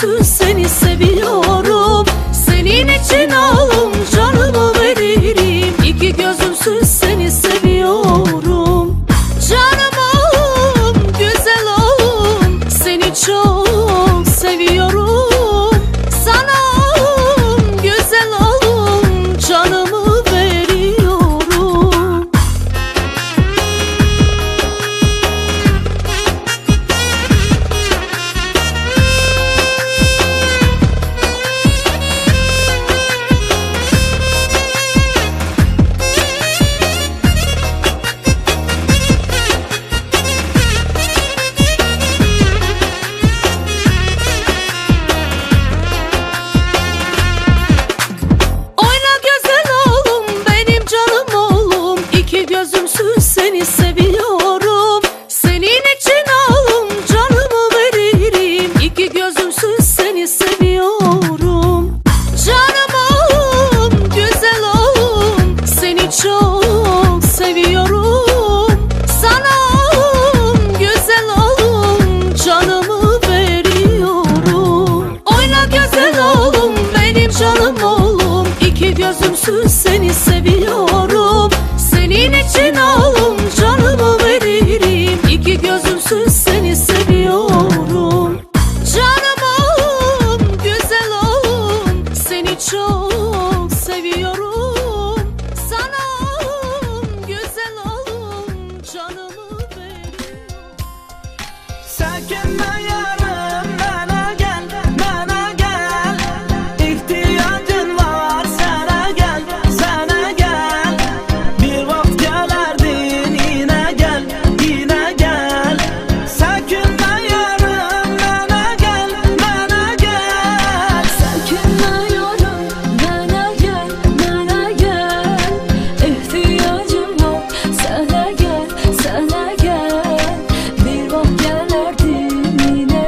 gözümsüz seni seviyorum. Senin için alım canımı veririm. İki gözümsüz seni seviyorum. Canım güzel oğlum, seni çok seviyorum. Sana güzel oğlum, canımı veriyorum. Gözümsüz seni seviyorum. Senin için alım canımı veririm. İki gözümsüz seni seviyorum. Canım güzel oğlum, seni çok seviyorum. Sana güzel oğlum, canımı veriyorum. Oyna güzel oğlum, benim canım oğlum. İki gözümsüz seni seviyorum. Senin için alım canımı veririm. İki gözümsüz seni seviyorum. Canım güzel oğlum, seni çok seviyorum. Sana güzel oğlum, canımı veriyorum. Sakınma yarım, bana gel, bana gel. İhtiyacın var, sana gel, sana gel. Bir vakit gelerdin, yine gel, yine gel. Sakınma yarım, bana gel, bana gel. Sakınma yarım, bana gel, bana gel. İhtiyacım var, sana gel, sana gel. Bir vakit gelerdin, yine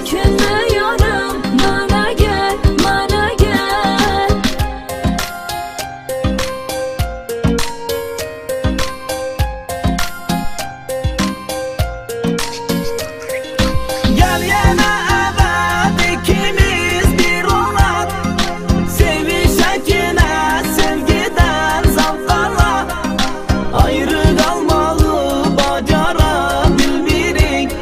sökülme yarım, bana gel, bana gel. Gel yana evet ikimiz bir olak, sevişek yine sevgiden zavklarla. Ayrı kalmalı bacara bilmirik,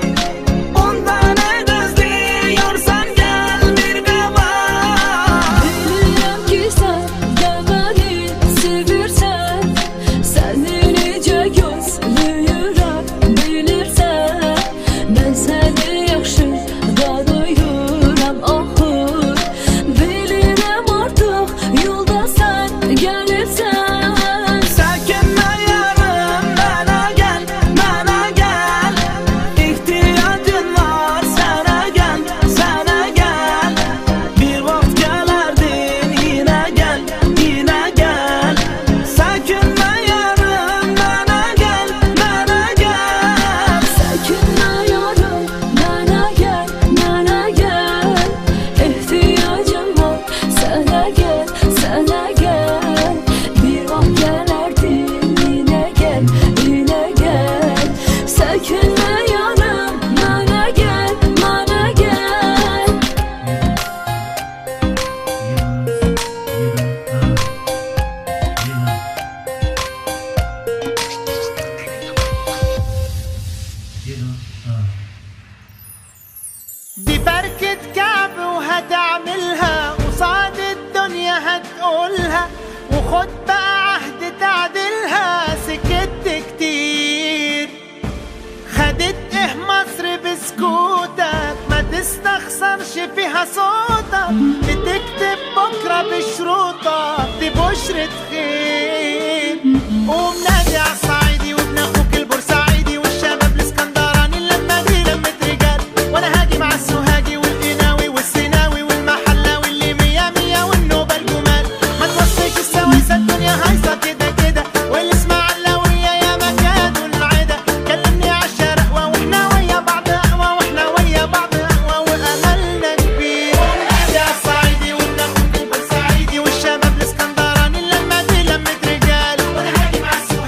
ondan ne gözlüyorsan gel bir kaba. Bilirəm ki sen de beni sevirsen, seni nece gözlüyürəm bilirsen. Ben seni yaxşı da duyuram ahır, bilirəm artık yolda sen gelirsen. Sökülme yarım bana gel, bana gel. İhtiyacın var sana gel, sana gel. Bir vakit gelerdin yine gel, yine gel. Sökülme yarım bana gel, bana gel. Sökülme yarım, bana gel, bana gel. İhtiyacım var sana gel, sana gel. Bir vaxt gelerdin yine gel, yine gel. Sökülme yarım, bana gel, bana gel. دي فركة كعب وهتعملها قصاد الدنيا هتقولها، وخد بقى عهد تعدلها. سكت كتير خدت ايه مصر بسكوتك، ما تستخسرش فيها صوتك. بتكتب بكرة بشروطك، دي بشرة خير. قوم نادي عالصعيدي وابن اخوك البورسعيدي والشباب الاسكندراني، اللمة دي لمة رجال. وانا هاجي مع السوهاجي والقناوي والسيناوي والمحلاوي، اللي مية مية والنوبة الجمال. ما توصيش السويسة الدنيا هايصة كده كده، والاسماعيلاوية يا مكان العدا. كلمني عالشرقوة واحنا ويا بعض اقوى، واحنا ويا بعض اقوى واملنا كبير. نادي عالصعيدي وابن اخوك البورسعيدي والشباب الاسكندراني، اللمة دي لمة رجال. وانا هاجي مع السوهاجي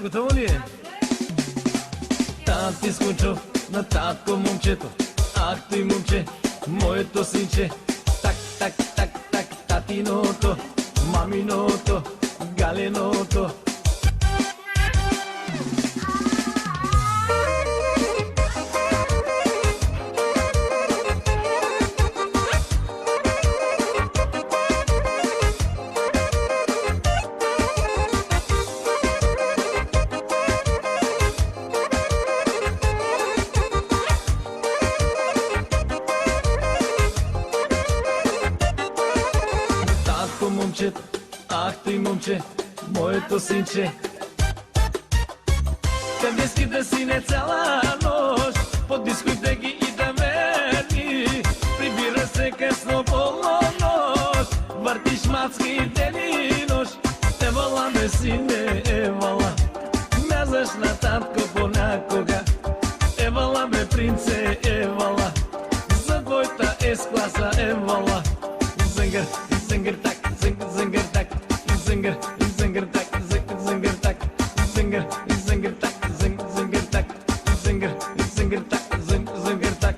готово ли е? Тати скучо на татко момчето. Ах ти момче, моето синче. Так, так, так, так, татиното, маминото, галиното. Ах ти момче, моето синче. Къде да си не цяла нощ, по дискотеки и таверни. Прибира се късно полунощ, въртиш мацки ден и нощ. Евала ме сине, евала, мязаш на татко понякога. Евала ме принце, евала, за твоята ес-класа евала. Зингър, зингър так, зингър так, зингър, зингър так, зингър так, зингър, зингър так, зингър так, зингър, зингър так, зингър так.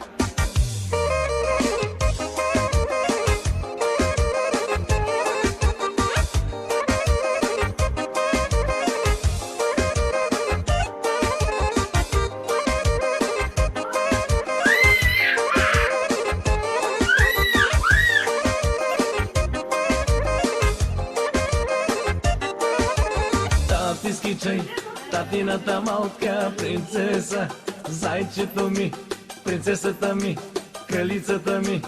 Скичай, татината малка принцеса, зайчето ми, принцесата ми, кралицата ми.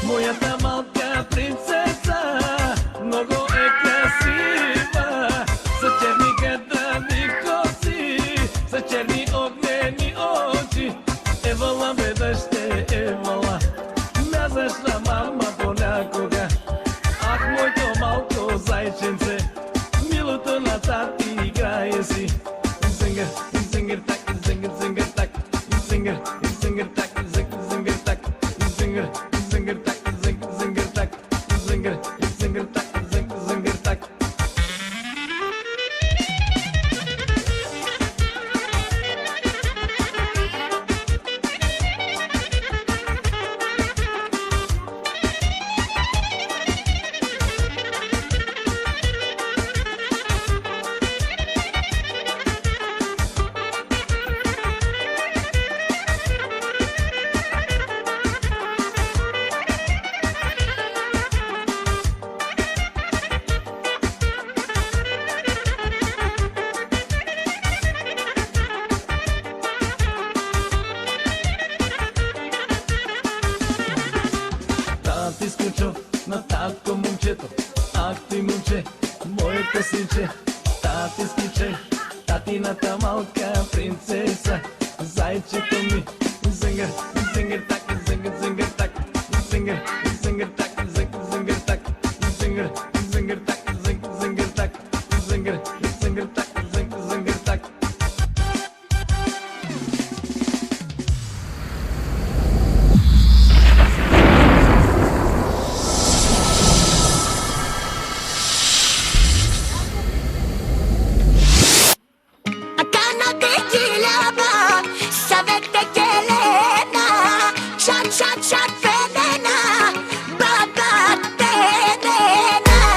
Моята малка принцеса много е красива, с черни кадрани коси, с черни огнени очи. Евала бе дъще, евала, мязаш на мама понякога. Ах, моето малко зайченце, милото на тати играе си. Зингър, зингър так, зингър так, зингър, зингър так, зингър так, зингър, зингър так, зингър так, зингър, зингър так, зингър так. Тати скучо на татко момчето. Ах ти момче, моето синче. Тати скичай, татината малка принцеса, зайчето ми. Зингър, зингър так, зингър так, зингър, зингър так, зингър так, зингър, зингър так, зингър так, зингър, зингър так, зингър так. Acá no tequilaba, sabes de que lena, chat, chat, chat, venena, baba, venena.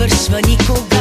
завършва никога.